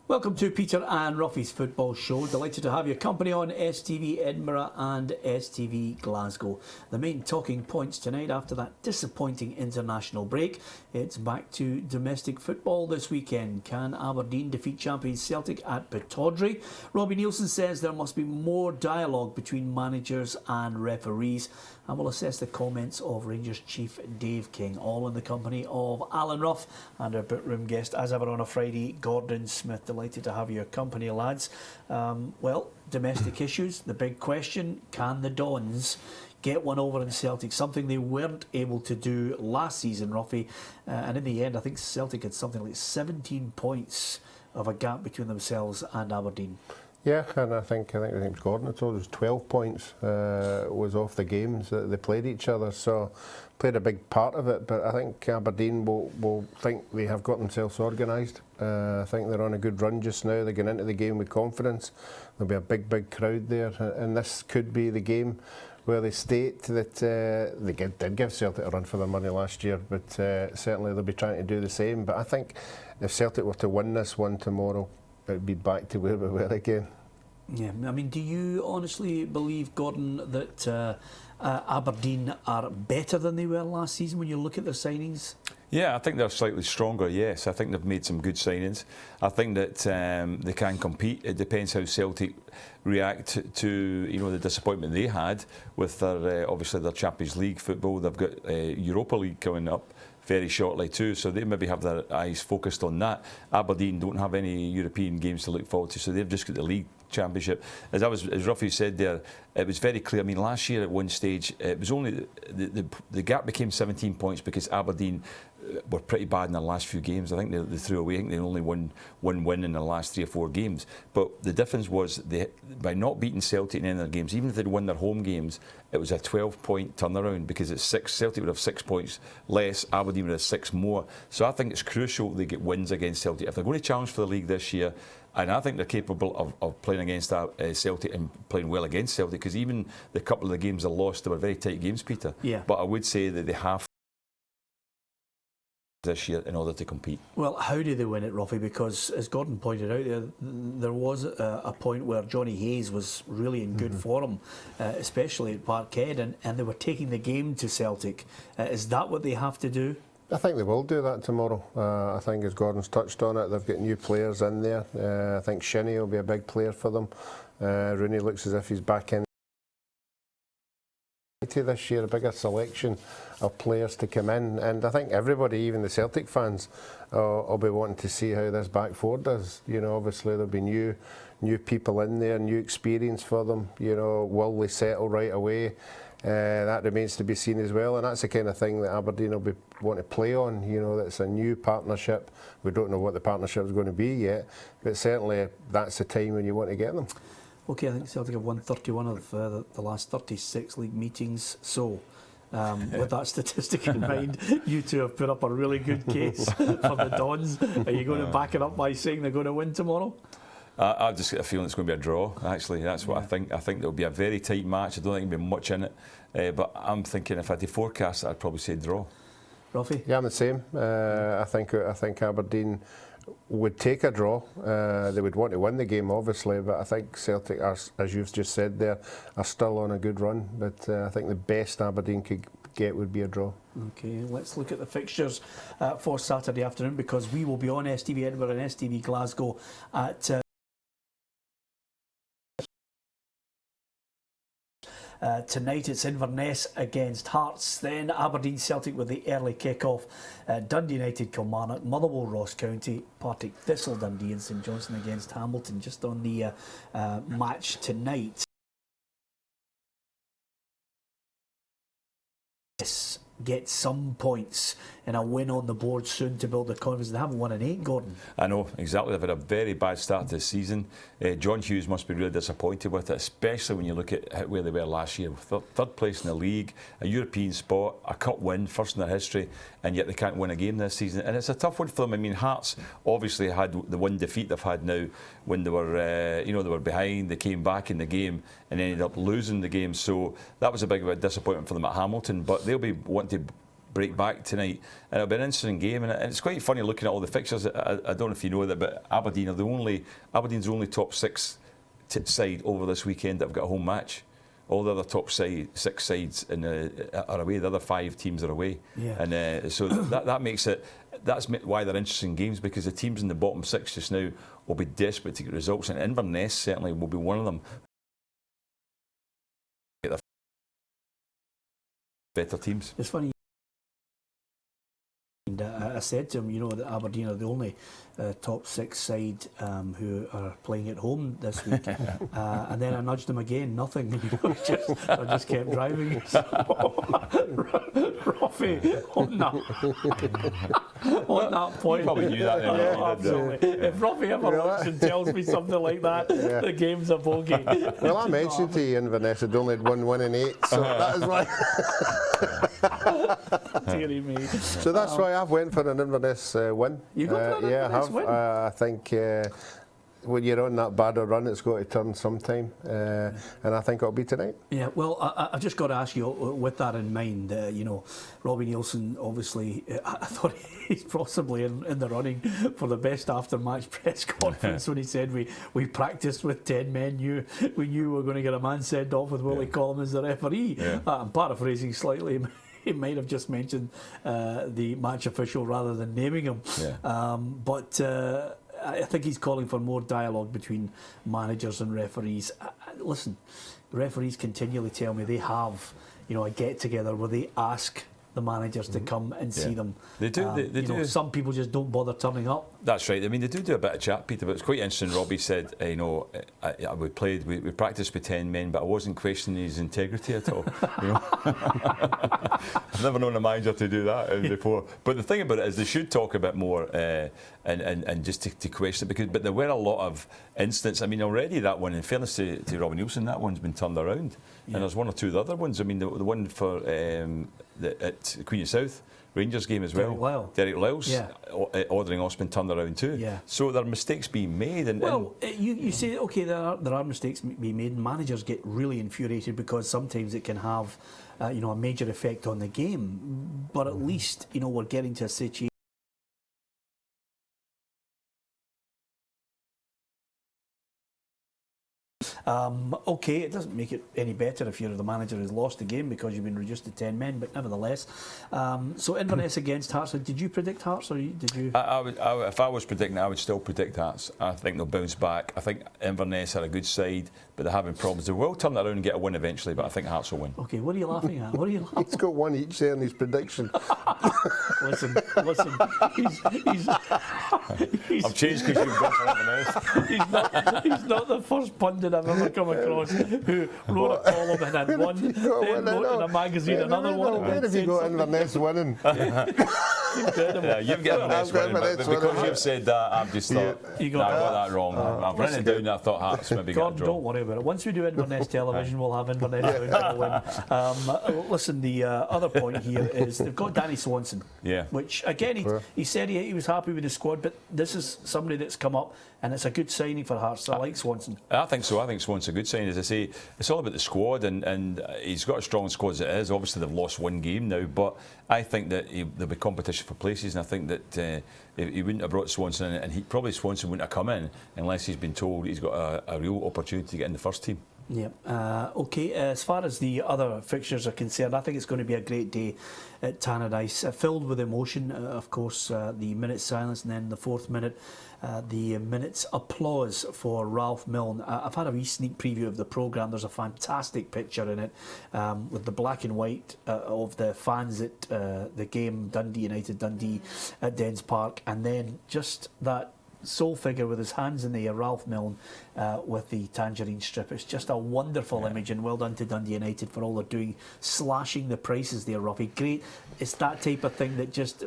Welcome to Peter and Ruffy's Football Show. Delighted to have your company on STV Edinburgh and STV Glasgow. The main talking points tonight after that disappointing international break. It's back to domestic football this weekend. Can Aberdeen defeat champions Celtic at Pittodrie? Robbie Neilson says there must be more dialogue between managers and referees. And we'll assess the comments of Rangers chief Dave King, all in the company of Alan Rough and our bookroom guest, as ever on a Friday, Gordon Smith. Delighted to have your company, lads. Well, domestic issues, the big question, can the Dons get one over in Celtic? Something they weren't able to do last season, Ruffy. And in the end, I think Celtic had something like 17 points of a gap between themselves and Aberdeen. Yeah, and I think it was Gordon that told us 12 points was off the games that they played each other, so played a big part of it. But I think Aberdeen will think they have got themselves organised. I think they're on a good run just now. They're getting into the game with confidence. There'll be a big crowd there, and this could be the game where they state that they did give Celtic a run for their money last year, but certainly they'll be trying to do the same. But I think if Celtic were to win this one tomorrow, it would be back to where we were again. Yeah, I mean, do you honestly believe, Gordon, that Aberdeen are better than they were last season when you look at their signings? Yeah, I think they're slightly stronger, yes. I think they've made some good signings. I think that they can compete. It depends how Celtic react to the disappointment they had with their obviously their Champions League football. They've got Europa League coming up very shortly too, so they maybe have their eyes focused on that. Aberdeen don't have any European games to look forward to, so they've just got the league championship. As Ruffy said there, it was very clear. I mean, last year at one stage, it was only the gap became 17 points because Aberdeen were pretty bad in their last few games. I think they threw away. I think they only won one win in the last 3 or 4 games. But the difference was by not beating Celtic in any of their games, even if they'd won their home games, it was a 12-point turnaround because it's Celtic would have 6 points less, Aberdeen would have 6 more. So I think it's crucial they get wins against Celtic if they're going to challenge for the league this year. And I think they're capable of playing against Celtic and playing well against Celtic, because even the couple of the games they lost, they were very tight games, Peter. Yeah. But I would say that they have this year in order to compete. Well, how do they win it, Ruffy? Because as Gordon pointed out, there was a point where Johnny Hayes was really in good form, especially at Parkhead, and they were taking the game to Celtic. Is that what they have to do? I think they will do that tomorrow. I think, as Gordon's touched on it, they've got new players in there. I think Shinnie will be a big player for them. Rooney looks as if he's back in this year, a bigger selection of players to come in, and I think everybody, even the Celtic fans, will be wanting to see how this back four does. Obviously there'll be new people in there, new experience for them. Will they settle right away? That remains to be seen as well, and that's the kind of thing that Aberdeen will be wanting to play on. That's a new partnership. We don't know what the partnership is going to be yet, but certainly that's the time when you want to get them. Okay, I think Celtic have won 31 of the last 36 league meetings. So, with that statistic in mind, you two have put up a really good case for the Dons. Are you going to back it up by saying they're going to win tomorrow? I've just got a feeling it's going to be a draw, actually. That's what I think. I think there'll be a very tight match. I don't think there'll be much in it. But I'm thinking if I had to forecast, I'd probably say draw. Ruffy? Yeah, I'm the same. I think Aberdeen would take a draw. They would want to win the game, obviously, but I think Celtic, as you've just said there, are still on a good run. But I think the best Aberdeen could get would be a draw. Okay, let's look at the fixtures for Saturday afternoon, because we will be on STV Edinburgh and STV Glasgow at tonight. It's Inverness against Hearts, then Aberdeen Celtic with the early kick-off, Dundee United Kilmarnock, Motherwell Ross County, Partick Thistle Dundee, and St Johnstone against Hamilton. Just on the match tonight, get some points and a win on the board soon to build their confidence. They haven't won in 8, Gordon. I know, exactly. They've had a very bad start to the season. John Hughes must be really disappointed with it, especially when you look at where they were last year. Third place in the league, a European spot, a cup win, first in their history, and yet they can't win a game this season. And it's a tough one for them. I mean, Hearts obviously had the one defeat they've had now when they were, they were behind. They came back in the game and ended up losing the game. So that was a big disappointment for them at Hamilton. But they'll be wanting to break back tonight, and it'll be an interesting game. And it's quite funny looking at all the fixtures. I don't know if you know that, but Aberdeen's the only top six side over this weekend that have got a home match. All the other top six sides are away. The other 5 teams are away, and so that makes it. That's why they're interesting games, because the teams in the bottom 6 just now will be desperate to get results, and Inverness certainly will be one of them. Get the better teams. It's funny. And I said to him, you know, that Aberdeen are the only top 6 side who are playing at home this week. And then I nudged him again, nothing. You know, I just kept driving. Ruffy, on that point. You probably knew that then. Yeah, absolutely. If Ruffy ever looks and tells me something like that, the game's a bogey. Well, I mentioned to you Inverness had only had 1 win in 8, so that is why. Deary me. So that's why I've went for an Inverness win. You got for an Inverness win? I think when you're on that bad a run, it's got to turn sometime, and I think it'll be tonight. Yeah, well, I've just got to ask you, with that in mind, you know, Robbie Neilson, obviously, I thought he's possibly in the running for the best after-match press conference when he said we practiced with 10 men. We knew we were going to get a man sent off with Willie Collum as the referee. Yeah. I'm paraphrasing slightly. He might have just mentioned the match official rather than naming him. Yeah. But I think he's calling for more dialogue between managers and referees. Listen, referees continually tell me they have, you know, a get-together where they ask the managers to come and see them. They do. They do. Know, some people just don't bother turning up. That's right. I mean, they do a bit of chat, Peter, but it's quite interesting. Robbie said, you know, we practiced with 10 men, but I wasn't questioning his integrity at all. You know? I've never known a manager to do that before. But the thing about it is they should talk a bit more and just to question it, but there were a lot of incidents. I mean, already that one, in fairness to Robbie Neilson, that one's been turned around. Yeah. And there's 1 or 2 other ones. I mean, the one for at Queen of South Rangers game as well. Derek Lyles, ordering us been turned around too. Yeah. So there are mistakes being made. You say, okay, there are mistakes being made, and managers get really infuriated because sometimes it can have a major effect on the game. But at least, you know, we're getting to a situation. Okay, it doesn't make it any better if you're the manager who's lost the game because you've been reduced to 10 men, but nevertheless. So Inverness against Hearts, did you predict Hearts or did you? If I was predicting, I would still predict Hearts. I think they'll bounce back. I think Inverness are a good side, but they're having problems. They will turn that around and get a win eventually, but I think Hearts will win. Okay, what are you laughing at? What are you laughing? He's got one each there in his prediction. Listen, I've changed because you've gone for Inverness. He's not the first pundit I've ever come across who wrote a column and had one, then wrote in a magazine another one. Where have you got Inverness winning? Yeah, you've got Inverness winning, but because you've said that, I've just thought, I got that wrong. I've written it down and I thought Hearts maybe got a draw. Don't worry about it. Once we do Inverness television, we'll have Inverness win. Listen, the other point here is they've got Danny Swanson, which again, he said he was happy with the squad, but this is somebody that's come up and it's a good signing for Hearts. I like Swanson. I think so. I think Swanson's a good signing. As I say, it's all about the squad, and he's got a strong squad as it is. Obviously, they've lost 1 game now, but I think that there'll be competition for places, and I think that he wouldn't have brought Swanson in, and Swanson wouldn't have come in unless he's been told he's got a real opportunity to get in the first team. Yeah. Okay. As far as the other fixtures are concerned, I think it's going to be a great day at Tannadice, filled with emotion. Of course, the minute's silence, and then the 4th minute, the minute's applause for Ralph Milne. I've had a wee sneak preview of the programme. There's a fantastic picture in it with the black and white of the fans at the game, Dundee United, Dundee at Dens Park, and then just that sole figure with his hands in the air, Ralph Milne, with the tangerine strip. It's just a wonderful image, and well done to Dundee United for all they're doing, slashing the prices there, Robbie. Great. It's that type of thing that just,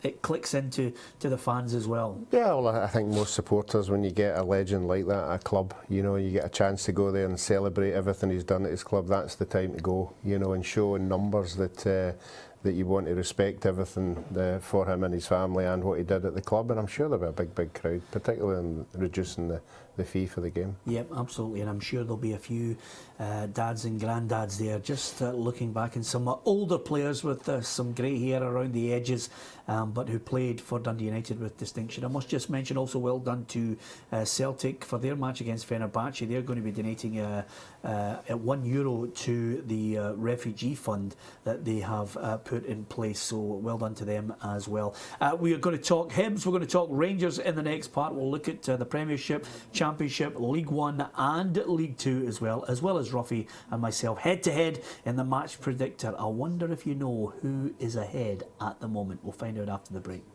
it clicks into the fans as well. Yeah, well, I think most supporters, when you get a legend like that at a club, you get a chance to go there and celebrate everything he's done at his club. That's the time to go, and show in numbers that that you want to respect everything for him and his family and what he did at the club, and I'm sure there'll be a big crowd, particularly in reducing the fee for the game. Yep, absolutely, and I'm sure there'll be a few dads and granddads there just looking back, and some older players with some grey hair around the edges, but who played for Dundee United with distinction. I must just mention also well done to Celtic for their match against Fenerbahce. They're going to be donating €1 to the refugee fund that they have put in place, so well done to them as well. We are going to talk Hibs, we're going to talk Rangers in the next part. We'll look at the Premiership, Championship, League One and League Two as well as Ruffy and myself head to head in the match predictor. I wonder if you know who is ahead at the moment. We'll find out after the break.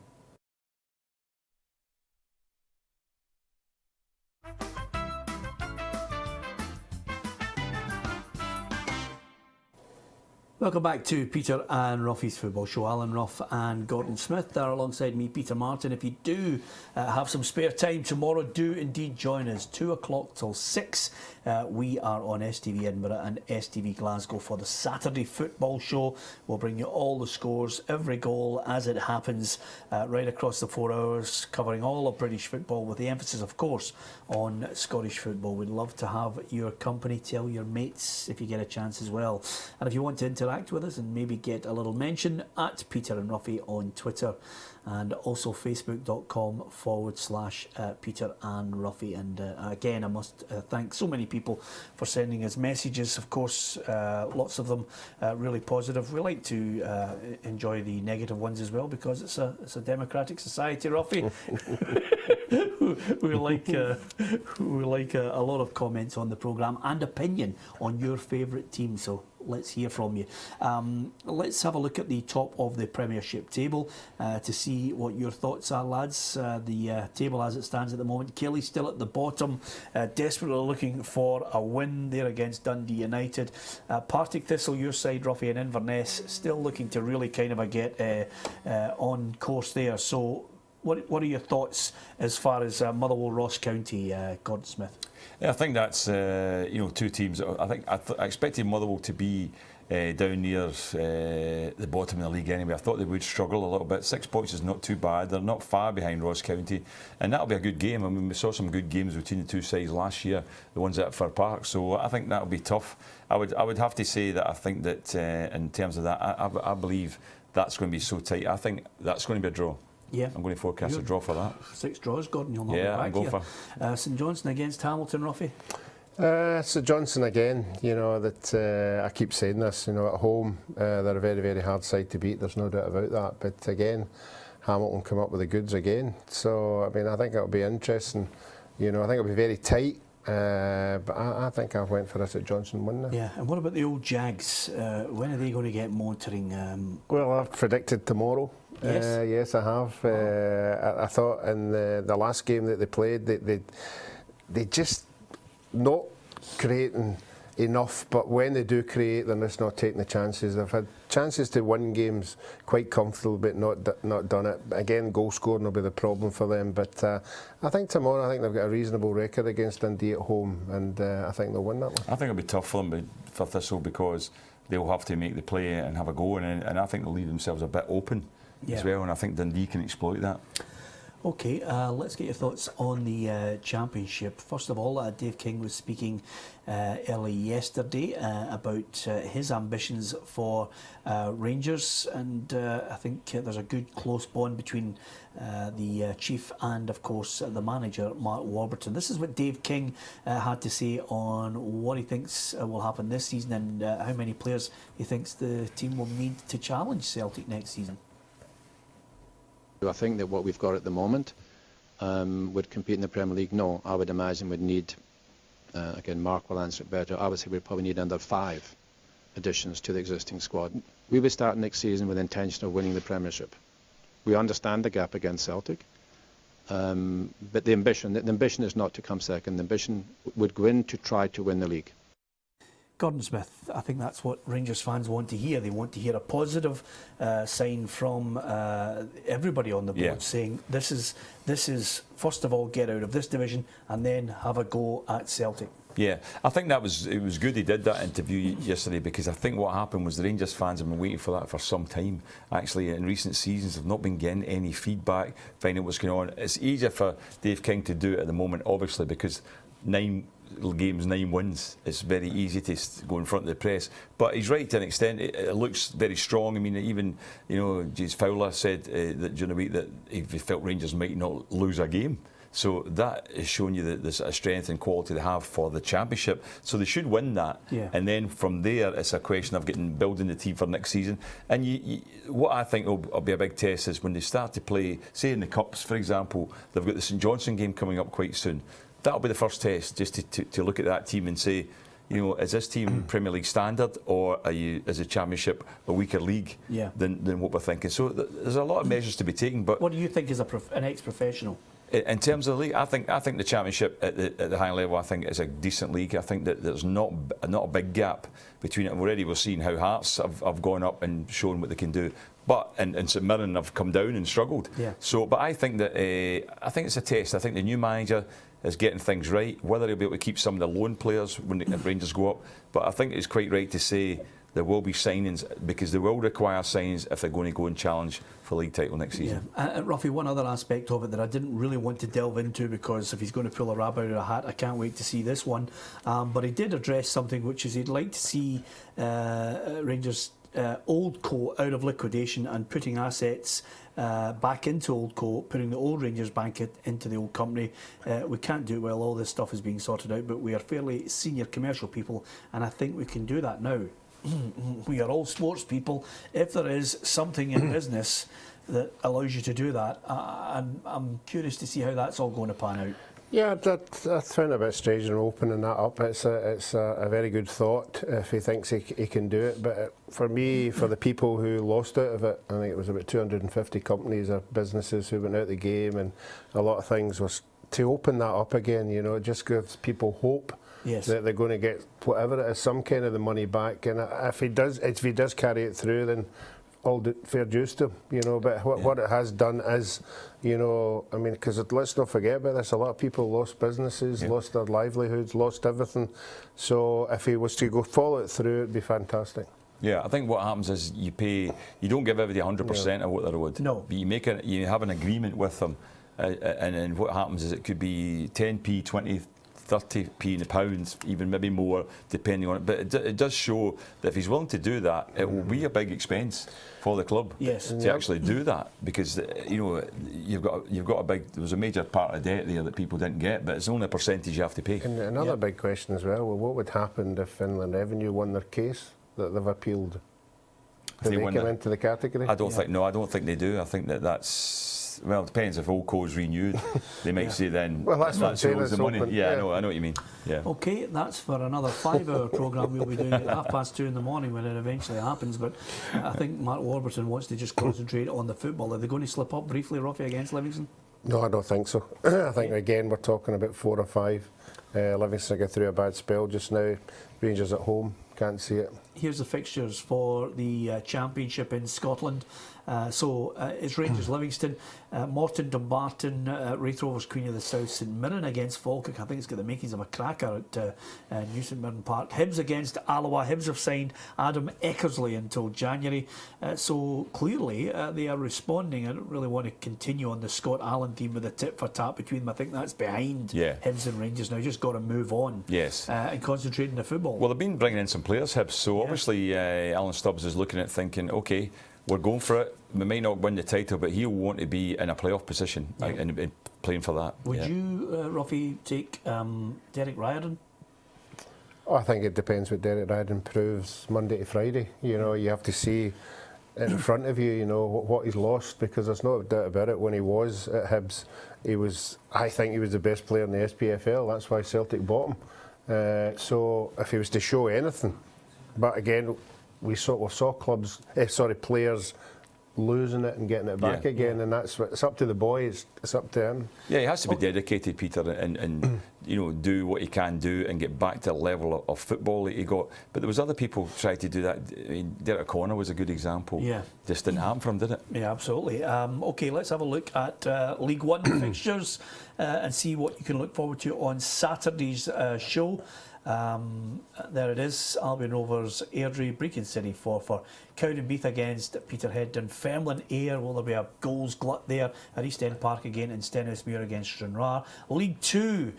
Welcome back to Peter and Ruffy's Football Show. Alan Ruff and Gordon Smith are alongside me, Peter Martin. If you do have some spare time tomorrow, do indeed join us. 2 o'clock till 6. We are on STV Edinburgh and STV Glasgow for the Saturday Football Show. We'll bring you all the scores, every goal as it happens, right across the 4 hours, covering all of British football with the emphasis, of course, on Scottish football. We'd love to have your company. Tell your mates if you get a chance as well. And if you want to interact with us and maybe get a little mention, at Peter and Ruffy on Twitter, and also facebook.com/Peter and Ruffy. And again, I must thank so many people for sending us messages. Of course, lots of them really positive. We like to enjoy the negative ones as well, because it's a democratic society, Ruffy. we like a lot of comments on the programme and opinion on your favourite team, so let's hear from you. Let's have a look at the top of the Premiership table to see what your thoughts are, lads. The table as it stands at the moment, Kelly's still at the bottom, desperately looking for a win there against Dundee United. Partick Thistle, your side, Ruffy, and Inverness still looking to really kind of get on course there. So what are your thoughts as far as Motherwell, Ross County, Gordon Smith? Yeah, I think that's two teams. I expected Motherwell to be down near the bottom of the league anyway. I thought they would struggle a little bit. 6 points is not too bad. They're not far behind Ross County, and that'll be a good game. I mean, we saw some good games between the two sides last year, the ones at Fir Park. So I think that'll be tough. I would have to say that I think that in terms of that, I believe that's going to be so tight. I think that's going to be a draw. Yeah, I'm going to forecast a draw for that. 6 draws, Gordon. You'll not be back I'll go here. for St Johnstone against Hamilton, Ruffy. St Johnstone again. You know that I keep saying this. You know, at home they're a very, very hard side to beat. There's no doubt about that. But again, Hamilton come up with the goods again. So I mean, I think it'll be interesting. You know, I think it'll be very tight. But I think I've went for a St Johnstone win now. Yeah, and what about the old Jags? When are they going to get motoring? Well, I've predicted tomorrow. Yes, yes, I have. I thought in the last game that they played, they just not creating enough, but when they do create, they're just not taking the chances. They've had chances to win games quite comfortably, but not done it. Again, goal scoring will be the problem for them. But I think tomorrow, I think they've got a reasonable record against Dundee at home, and I think they'll win that one. I think it'll be tough for them, for Thistle, because they'll have to make the play and have a go, and I think they'll leave themselves a bit open as well, and I think Dundee can exploit that. Okay, let's get your thoughts on the Championship. First of all, Dave King was speaking early yesterday about his ambitions for Rangers, and I think there's a good close bond between the chief and, of course, the manager, Mark Warburton. This is what Dave King had to say on what he thinks will happen this season, and how many players he thinks the team will need to challenge Celtic next season. I think that what we've got at the moment would compete in the Premier League. No, I would imagine would need, again, Mark will answer it better, I would say we'd probably need under 5 additions to the existing squad. We would start next season with the intention of winning the Premiership. We understand the gap against Celtic, but the ambition is not to come second. The ambition would go in to try to win the league. Gordon Smith, I think that's what Rangers fans want to hear. They want to hear a positive sign from everybody on the board, saying this is first of all, get out of this division and then have a go at Celtic. Yeah, I think it was good he did that interview yesterday, because I think what happened was the Rangers fans have been waiting for that for some time. Actually, in recent seasons, they've not been getting any feedback, finding what's going on. It's easier for Dave King to do it at the moment, obviously, because 9 games, 9 wins. It's very easy to go in front of the press. But he's right to an extent. It looks very strong. I mean, even James Fowler said that during the week that he felt Rangers might not lose a game. So that is showing you the sort of strength and quality they have for the championship. So they should win that. Yeah. And then from there, it's a question of building the team for next season. And what I think will be a big test is when they start to play, say in the Cups, for example, they've got the St Johnstone game coming up quite soon. That'll be the first test, just to look at that team and say, is this team Premier League standard, or is the Championship a weaker league than what we're thinking? So there's a lot of measures to be taken. But what do you think as an ex-professional? In terms of the league, I think the Championship at the high level, I think is a decent league. I think that there's not a big gap between it. And already we're seeing how Hearts have gone up and shown what they can do. But and St Mirren have come down and struggled. Yeah. So, but I think that it's a test. I think the new manager is getting things right. Whether he'll be able to keep some of the loan players if Rangers go up, but I think it's quite right to say there will be signings, because they will require signings if they're going to go and challenge for league title next season. Yeah. Ruffy, one other aspect of it that I didn't really want to delve into, because if he's going to pull a rabbit out of a hat, I can't wait to see this one. But he did address something, which is he'd like to see Rangers Oldco out of liquidation and putting assets back into Oldco, putting the old Rangers Bank into the old company. We can't do it while all this stuff is being sorted out, but we are fairly senior commercial people, and I think we can do that now. We are all sports people. If there is something in business that allows you to do that, I'm curious to see how that's all going to pan out. Yeah, I found it a bit strange in opening that up. It's a very good thought if he thinks he can do it. But for me, for the people who lost out of it, I think it was about 250 companies or businesses who went out of the game, and a lot of things was to open that up again. It just gives people hope. Yes. That they're going to get whatever it is, some kind of the money back, and if he does carry it through, then all fair dues to him, But what it has done is, I mean, because let's not forget about this. A lot of people lost businesses, lost their livelihoods, lost everything. So if he was to follow it through, it'd be fantastic. Yeah, I think what happens is you don't give everybody 100% of what they're owed. No. But you have an agreement with them, and then what happens is it could be 10p, 20, 30p in the pounds, even maybe more, depending on it. But it does show that if he's willing to do that, it will be a big expense for the club to actually do that, because you've got a big. There was a major part of debt there that people didn't get, but it's only a percentage you have to pay. And another big question as well. What would happen if Inland Revenue won their case that they've appealed? Do they come into the category? I don't think they do. I think that's. Well, it depends if Oldco is renewed. They might say then. Well, that's what I'm saying. The money. Yeah, I know what you mean. Yeah. Okay, that's for another 5-hour programme we'll be doing at 2:30 in the morning when it eventually happens. But I think Mark Warburton wants to just concentrate on the football. Are they going to slip up briefly, Ruffy, against Livingston? No, I don't think so. I think again we're talking about 4 or 5. Livingston get through a bad spell just now. Rangers at home, can't see it. Here's the fixtures for the Championship in Scotland. It's Rangers Livingston, Morton Dumbarton, Raith Rovers Queen of the South, St Mirren against Falkirk. I think it's got the makings of a cracker at New St Mirren Park. Hibs against Alloa. Hibs have signed Adam Eckersley until January. So clearly they are responding. I don't really want to continue on the Scott Allen theme with the tit for tat between them. I think that's behind Hibs and Rangers now. Just got to move on and concentrate on the football. Well, they've been bringing in some players, Hibs. So obviously Alan Stubbs is looking at thinking, okay, we're going for it. We may not win the title, but he'll want to be in a playoff position and playing for that. Would you, Ruffy, take Derek Riordan? Oh, I think it depends what Derek Riordan proves Monday to Friday. You have to see in front of you, what he's lost, because there's no doubt about it. When he was at Hibs, I think he was the best player in the SPFL. That's why Celtic bought him. So if he was to show anything, but again, we saw players losing it and getting it back Yeah. again, and that's what, it's up to the boys. It's up to him. Yeah, he has to be dedicated, Peter, and you know, do what he can do and get back to the level of football that he got. But there was other people tried to do that. I mean, Derek Connor was a good example. Yeah. Just didn't happen for him, did it? Yeah, absolutely. OK, let's have a look at League One fixtures and see what you can look forward to on Saturday's show. There it is, Albion Rovers, Airdrie, Brecon City for Cowdenbeath against Peterhead, Dunfermline, Ayr. Will there be a goals glut there at East End Park again, and Stenhousemuir against Stranraer. League 2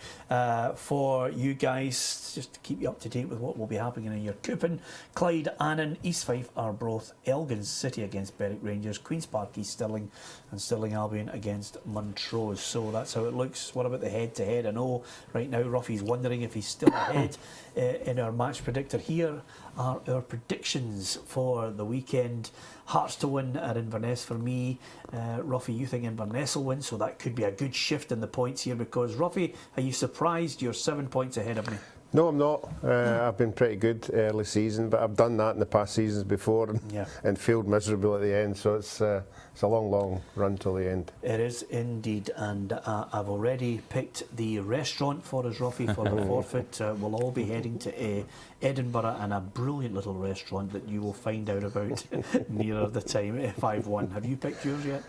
for you guys, just to keep you up to date with what will be happening in your Coupon. Clyde, Annan, East Fife, Arbroath, Elgin City against Berwick Rangers, Queen's Park, East Stirling, and Stirling Albion against Montrose. So that's how it looks. What about the head-to-head? I know right now Ruffy's wondering if he's still ahead in our match predictor. Here are our predictions for the weekend. Hearts to win at Inverness for me. Ruffy, you think Inverness will win, so that could be a good shift in the points here, because Ruffy, are you surprised you're 7 points ahead of me? No, I'm not. I've been pretty good early season, but I've done that in the past seasons before and failed miserably at the end. So it's a long run till the end. It is indeed, and I've already picked the restaurant for us, Ruffy, for the forfeit. We'll all be heading to Edinburgh, and a brilliant little restaurant that you will find out about nearer the time. 5-1. Have you picked yours yet?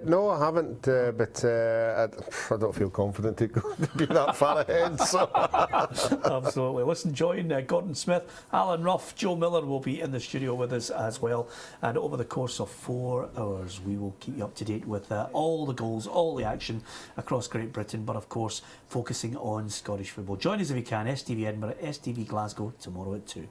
No, I haven't, but I don't feel confident to be that far ahead. So. Absolutely. Listen, join Gordon Smith, Alan Ruff, Joe Miller will be in the studio with us as well. And over the course of 4 hours, we will keep you up to date with all the goals, all the action across Great Britain, but of course, focusing on Scottish football. Join us if you can, STV Edinburgh, STV Glasgow, tomorrow at 2.